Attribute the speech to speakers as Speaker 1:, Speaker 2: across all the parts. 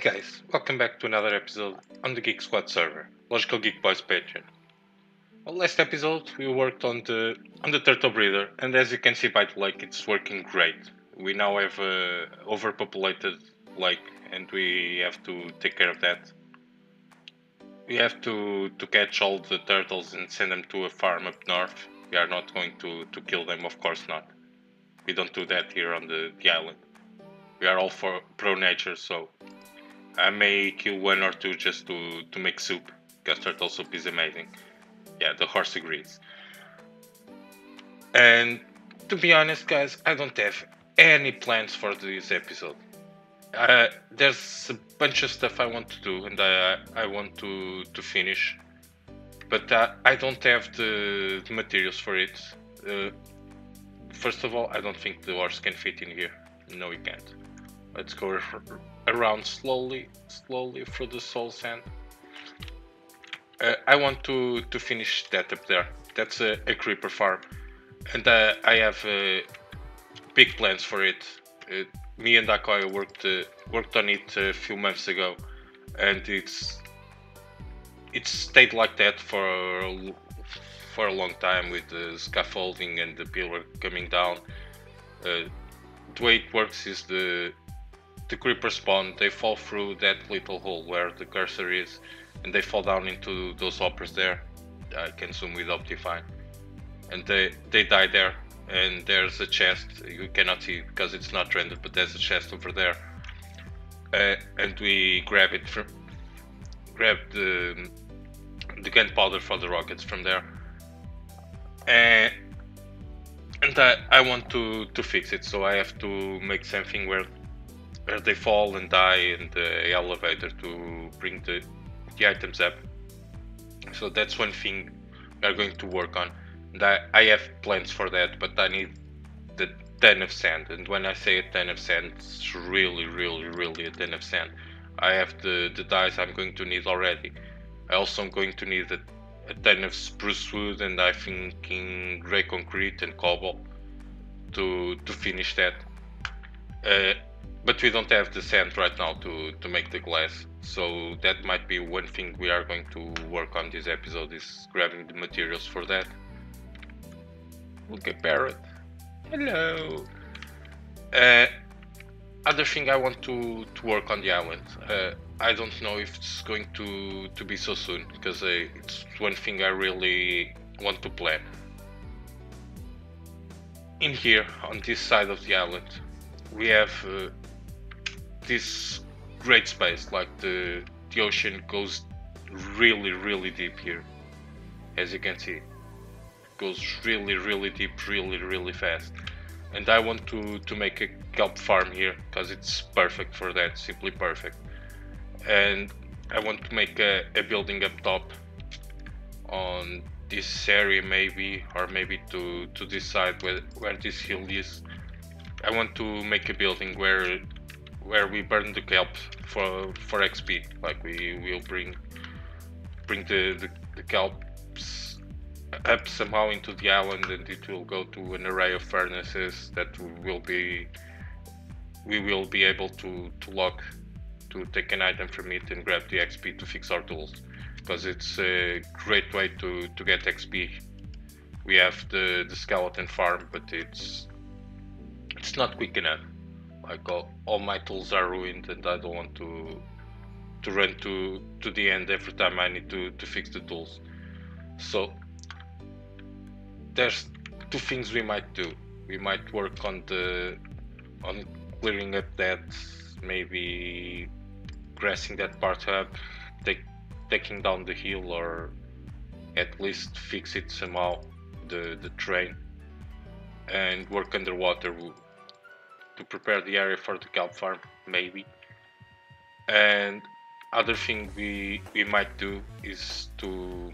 Speaker 1: guys, welcome back to another episode on the GeekSquad server, Logical Geek Boys Patreon. Well, last episode we worked on the turtle breeder, and as you can see by the lake, it's working great. We now have a overpopulated lake, and we have to take care of that. We have to catch all the turtles and send them to a farm up north. We are not going to kill them, of course not. We don't do that here on the island. We are all for pro-nature, so I may kill one or two just to make soup, because turtle soup is amazing. Yeah, the horse agrees. And to be honest, guys, I don't have any plans for this episode. There's a bunch of stuff I want to do and I want to finish, but I don't have the materials for it. First of all, I don't think the horse can fit in here. No, we can't. Let's go around slowly through the soul sand. I want to finish that up there. That's a creeper farm, and I have big plans for it. Me and Akoya worked on it a few months ago, and it's stayed like that for a long time, with the scaffolding and the pillar coming down. The way it works is the creeper spawn, they fall through that little hole where the cursor is, and they fall down into those hoppers there. I can zoom with Optifine, and they die there. And there's a chest, you cannot see because it's not rendered, but there's a chest over there, and we grab the gunpowder for the rockets from there, and I want to fix it, so I have to make something where they fall and die in the elevator to bring the items up. So that's one thing we are going to work on. And I have plans for that, but I need the ton of sand. And when I say a ton of sand, it's really a ton of sand. I have the dyes I'm going to need already. I also am going to need a ton of spruce wood, and I think in grey concrete and cobalt to finish that. But we don't have the sand right now to make the glass, so that might be one thing we are going to work on this episode, is grabbing the materials for that. Look at Barrett. Hello. Other thing I want to work on the island. I don't know if it's going to be so soon, because it's one thing I really want to plan. In here, on this side of the island, we have this great space. Like the ocean goes really deep here, as you can see. It goes really deep, really fast. And I want to make a kelp farm here, because it's perfect for that, simply perfect. And I want to make a building up top on this area, maybe, or maybe to this side where this hill is. I want to make a building where we burn the kelp for XP. Like we will bring the kelps up somehow into the island, and it will go to an array of furnaces that we will be able to lock, to take an item from it and grab the XP to fix our tools, because it's a great way to get XP. We have the skeleton farm, but it's not quick enough. Like all my tools are ruined, and I don't want to run to the end every time I need to fix the tools. So there's two things we might do. We might work on clearing up that, maybe grassing that part up, taking down the hill, or at least fix it somehow, the terrain, and work underwater to prepare the area for the kelp farm, maybe. And other thing we might do is to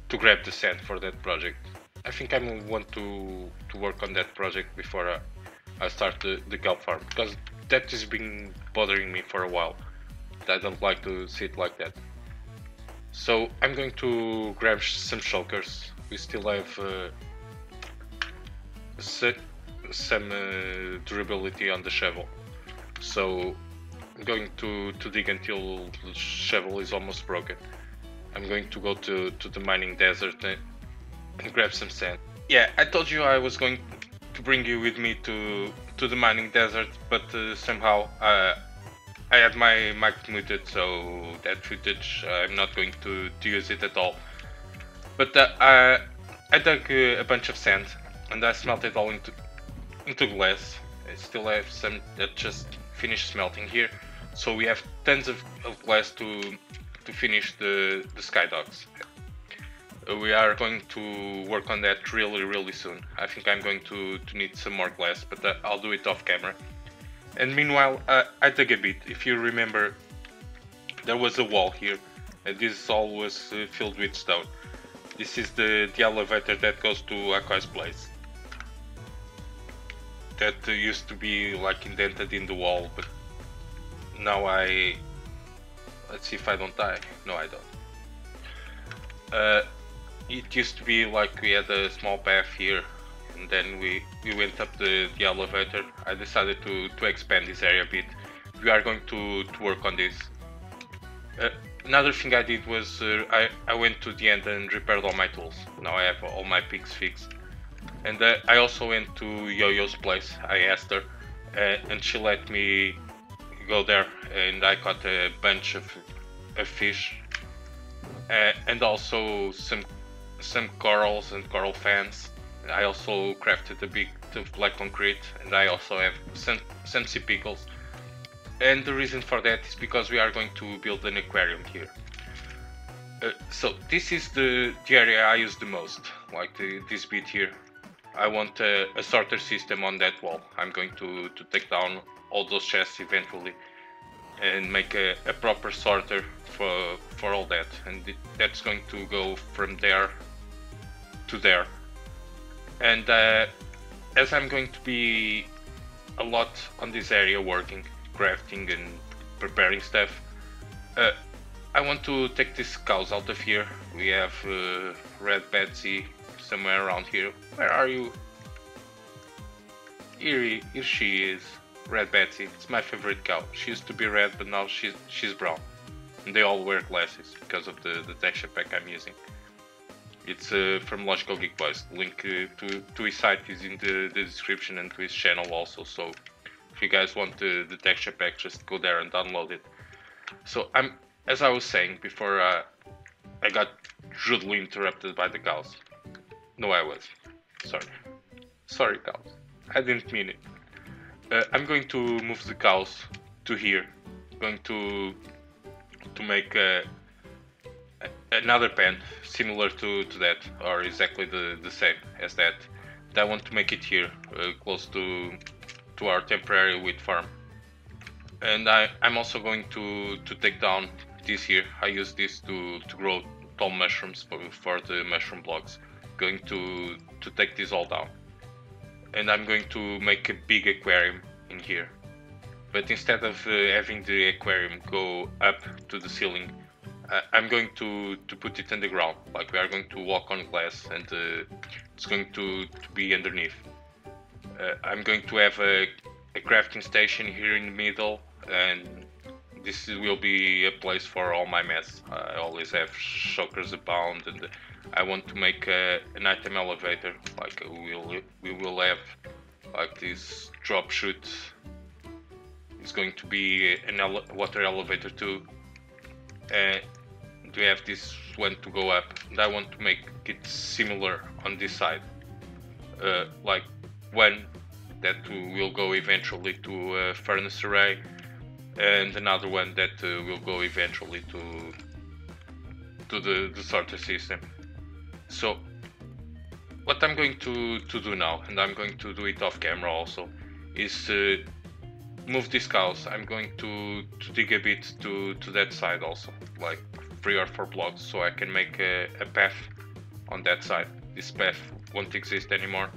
Speaker 1: grab the sand for that project. I think I want to work on that project before I start the kelp farm, because that has been bothering me for a while. I don't like to sit like that. So I'm going to grab some shulkers. We still have some durability on the shovel, so I'm going to dig until the shovel is almost broken. I'm going to go to the mining desert and grab some sand. Yeah, I told you I was going to bring you with me to the mining desert, but somehow I had my mic muted, so that footage I'm not going to use it at all. But I dug a bunch of sand and I smelted it all into glass. I still have some that just finished smelting here, so we have tons of glass to finish the skydogs. We are going to work on that really soon. I think I'm going to need some more glass, but I'll do it off camera. And meanwhile, I dug a bit. If you remember, there was a wall here, and this all was filled with stone. This is the elevator that goes to Akoi's place. That used to be like indented in the wall, but now let's see if I don't die. No, I don't. It used to be like we had a small path here, and then we went up the elevator. I decided to expand this area a bit. We are going to work on this. Another thing I did was I went to the end and repaired all my tools. Now I have all my picks fixed. And I also went to Yo-Yo's place. I asked her, and she let me go there, and I caught a bunch of fish, and also some corals and coral fans. I also crafted a bit of black concrete, and I also have some sea pickles. And the reason for that is because we are going to build an aquarium here. So this is the area I use the most, like this bit here. I want a sorter system on that wall. I'm going to take down all those chests eventually and make a proper sorter for all that, and that's going to go from there to there. And as I'm going to be a lot on this area working, crafting and preparing stuff, I want to take these cows out of here. We have Red Betsy somewhere around here. Where are you? Here she is, Red Betsy. It's my favorite cow. She used to be red, but now she's brown. And they all wear glasses because of the texture pack I'm using. It's from Logical Geek Boys. Link to his site is in the description, and to his channel also. So if you guys want the texture pack, just go there and download it. So as I was saying before, I got rudely interrupted by the cows. No, I was. Sorry, cows. I didn't mean it. I'm going to move the cows to here. I'm going to make another pen similar to that, or exactly the same as that. And I want to make it here, close to our temporary wheat farm. And I'm also going to take down this here. I use this to grow tall mushrooms for the mushroom blocks. Going to take this all down, and I'm going to make a big aquarium in here. But instead of having the aquarium go up to the ceiling, I'm going to put it underground. Like, we are going to walk on glass, and it's going to be underneath. I'm going to have a crafting station here in the middle, and this will be a place for all my mess. I always have shulkers abound, and I want to make an item elevator. Like, we will have like this drop chute. It's going to be a water elevator too. We have this one to go up, and I want to make it similar on this side. Like one that will go eventually to a furnace array, and another one that will go eventually to the sorter system. So what I'm going to do now, and I'm going to do it off camera also, is move these cows. I'm going to dig a bit to that side also, like 3 or 4 blocks, so I can make a path on that side. This path won't exist anymore.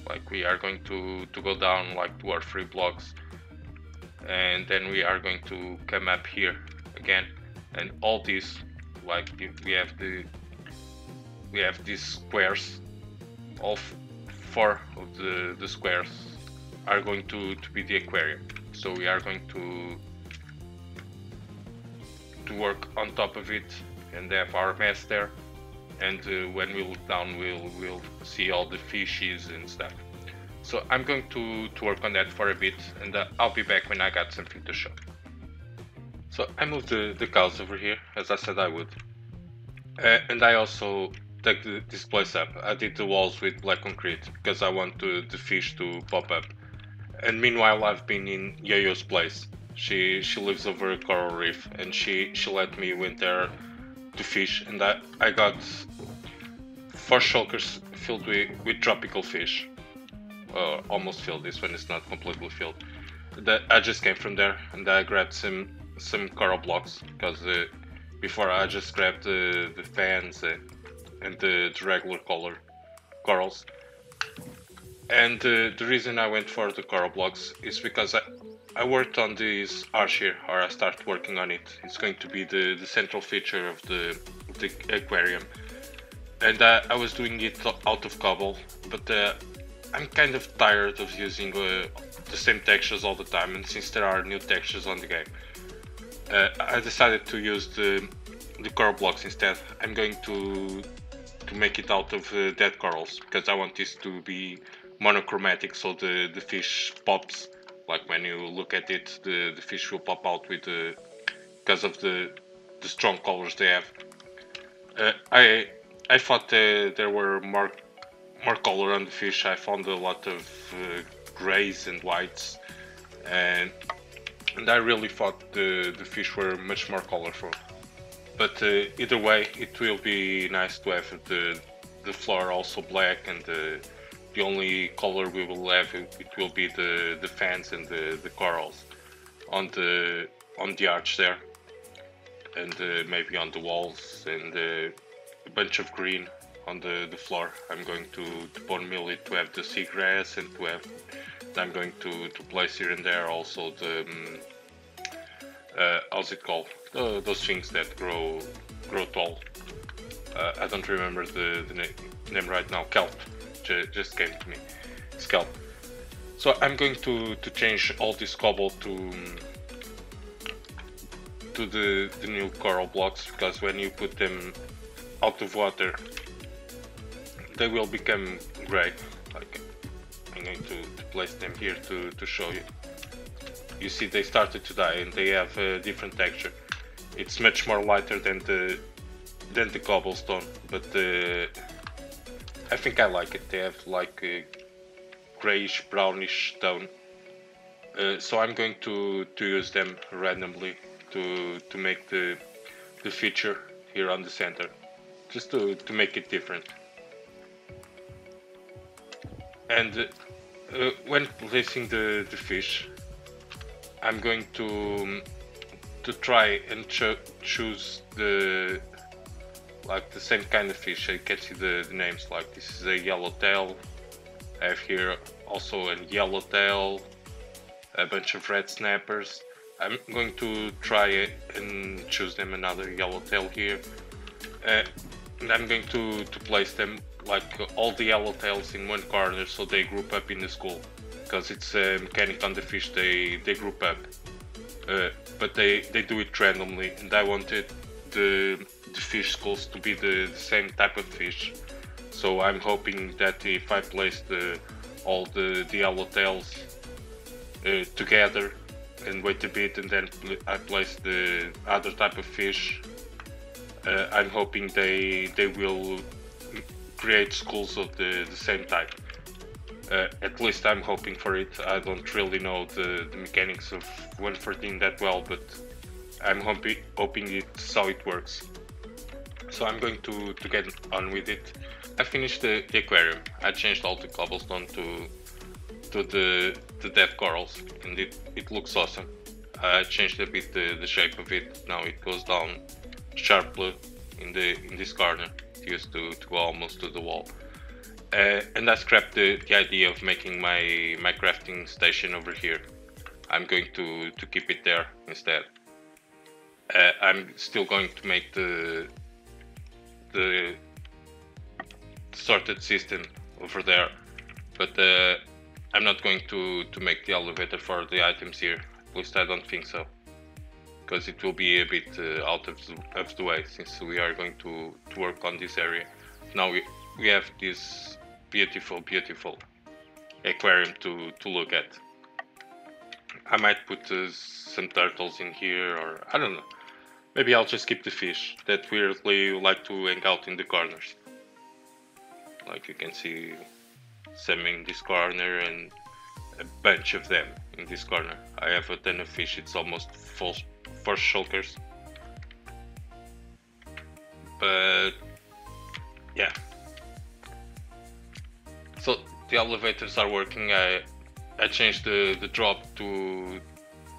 Speaker 1: Like, we are going to go down like 2 or 3 blocks, and then we are going to come up here again, and all these, like, we have these squares. All 4 of the squares are going to be the aquarium. So we are going to work on top of it and have our mess there. And when we look down, we'll see all the fishes and stuff. So I'm going to work on that for a bit, and I'll be back when I got something to show. So I moved the cows over here, as I said I would. And I also took this place up. I did the walls with black concrete because I want the fish to pop up. And meanwhile, I've been in Yayo's place. She lives over a coral reef, and she let me went there to fish, and I got 4 shulkers filled with tropical fish. Almost filled. This one is not completely filled. I just came from there, and I grabbed some coral blocks because before I just grabbed the fans and the regular corals. And the reason I went for the coral blocks is because I worked on this arch here, or I started working on it. It's going to be the central feature of the aquarium. And I was doing it out of cobble, but I'm kind of tired of using the same textures all the time, and since there are new textures on the game, I decided to use the coral blocks instead. I'm going to make it out of dead corals, because I want this to be monochromatic, so the fish pops. Like when you look at it, the fish will pop out with because of the strong colors they have. I thought there were more color on the fish. I found a lot of grays and whites, and I really thought the fish were much more colorful. But either way, it will be nice to have the floor also black, and the only color we will have it will be the fans and the corals on the arch there, and maybe on the walls, and a bunch of green on the floor. I'm going to bone mill it to have the seagrass, and I'm going to place here and there also the how's it called? Those things that grow tall. I don't remember the name right now. Kelp. Just came to me. Scalp. So I'm going to change all this cobble to the new coral blocks, because when you put them out of water, they will become gray. Like, I'm going to place them here to show you. You see, they started to die, and they have a different texture. It's much more lighter than the cobblestone, but I think I like it. They have like a grayish brownish tone, so I'm going to use them randomly to make the feature here on the center, just to make it different. And when placing the fish, I'm going to try and choose the same kind of fish. You can see the names, like this is a yellowtail. I have here also a yellowtail, a bunch of red snappers. I'm going to try and choose them another yellowtail here, and I'm going to place them like all the yellowtails in one corner, so they group up in the school, because it's a mechanic on the fish. They group up, but they do it randomly, and I wanted the fish schools to be the same type of fish. So I'm hoping that if I place all the yellowtails together and wait a bit, and then I place the other type of fish, I'm hoping they will create schools of the same type. At least I'm hoping for it. I don't really know the mechanics of 114 that well, but I'm hoping it's how it works. So I'm going to get on with it. I finished the aquarium. I changed all the cobblestone to the dead corals, and it looks awesome. I changed a bit the shape of it. Now it goes down sharply in this corner. It used to go almost to the wall. And I scrapped the idea of making my crafting station over here. I'm going to keep it there instead. I'm still going to make the sorted system over there, but I'm not going to make the elevator for the items here. At least I don't think so. because it will be a bit out of the way, since we are going to work on this area. Now we have this beautiful aquarium to look at. I might put some turtles in here, or I don't know. Maybe I'll just keep the fish that weirdly like to hang out in the corners. Like you can see some in this corner and a bunch of them in this corner. I have a ton of fish, it's almost full for shulkers. But yeah. So the elevators are working. I changed the drop to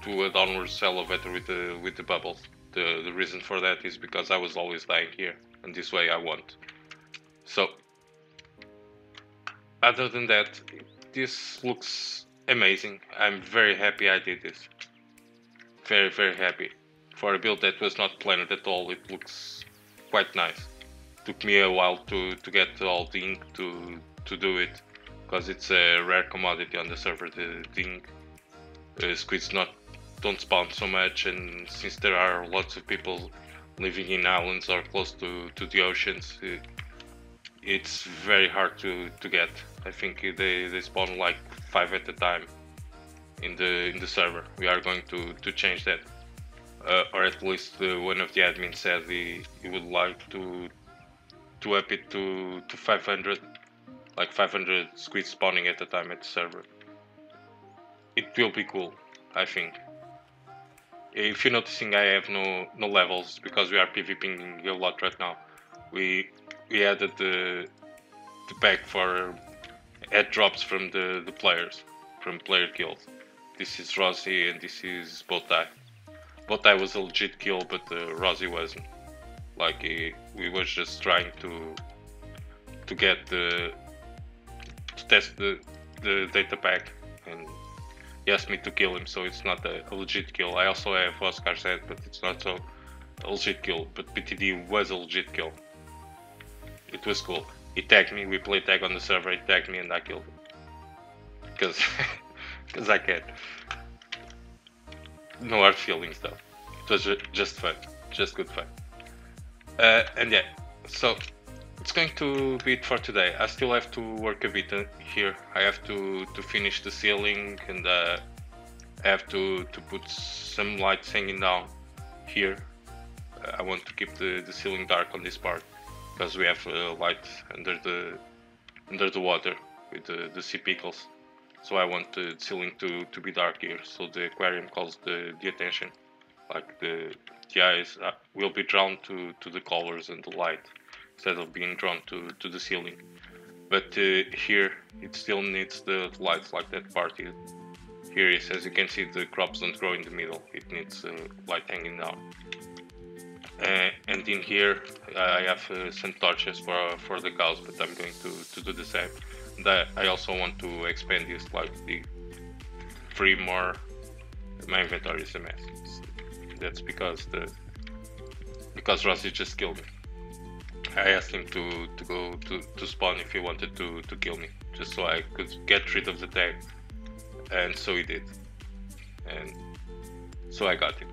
Speaker 1: a downwards elevator with the bubbles. The reason for that is because I was always dying here, and this way I won't. So other than that, this looks amazing. I'm very happy I did this. Very happy. For a build that was not planned at all, it looks quite nice. Took me a while to get all the ink to do it, because it's a rare commodity on the server, the ink. Squids don't spawn so much, and since there are lots of people living in islands or close to the oceans, it's very hard to get. I think they spawn like 5 at a time in the server. We are going to change that, or at least one of the admins said he would like to up it to 500, like 500 squids spawning at a time at the server. It will be cool, I think. If you're noticing, I have no levels because we are PvPing a lot right now. We added the pack for add drops from the players, from player kills. This is Rosie and this is Bowtie. Bowtie was a legit kill, but Rosie wasn't. Like we was just trying to get to test the data pack, and he asked me to kill him, so it's not a legit kill. I also have Oscar's head, but it's not so a legit kill. But PTD was a legit kill. It was cool. He tagged me, we played tag on the server, he tagged me and I killed him. Because I can. No hard feelings though. It was just fun. Just good fun. And yeah, so it's going to be it for today. I still have to work a bit here. I have to finish the ceiling, and I have to put some lights hanging down here. I want to keep the ceiling dark on this part, because we have light under the water with the sea pickles. So I want the ceiling to be dark here, so the aquarium calls the attention. Like the eyes will be drawn to the colors and the light, instead of being drawn to the ceiling. But here it still needs the lights, like that part here. Here is, as you can see, the crops don't grow in the middle, it needs light hanging down. And in here I have some torches for the cows, but I'm going to do the same. And I also want to expand this, like the 3 more. My inventory is a mess. That's because Rossi just killed me. I asked him to go to spawn if he wanted to kill me, just so I could get rid of the tag, and so he did, and so I got him.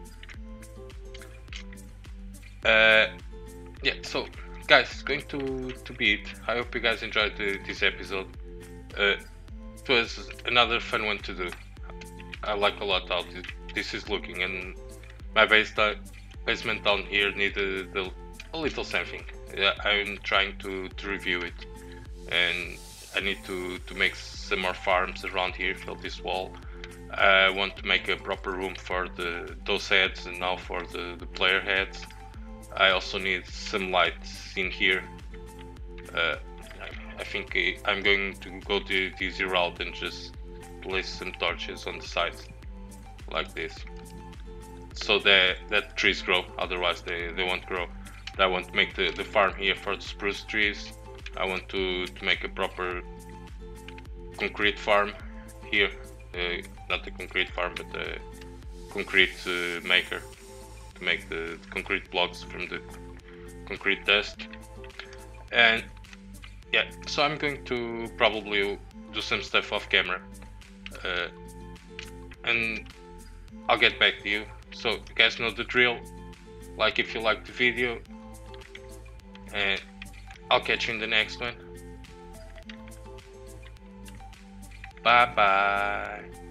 Speaker 1: Yeah, so guys, it's going to be it. I hope you guys enjoyed this episode. It was another fun one to do. I like a lot how this is looking, and my basement down here needed a little something. I'm trying to review it, and I need to make some more farms around here, fill this wall. I want to make a proper room for those heads and now for the player heads. I also need some lights in here. I think I'm going to go the easy route and just place some torches on the sides like this, so that trees grow, otherwise they won't grow. I want to make the farm here for the spruce trees. I want to make a proper concrete farm here, not a concrete farm, but a concrete maker, to make the concrete blocks from the concrete dust. And yeah, so I'm going to probably do some stuff off camera, and I'll get back to you. So you guys know the drill. Like if you like the video, and I'll catch you in the next one. Bye bye.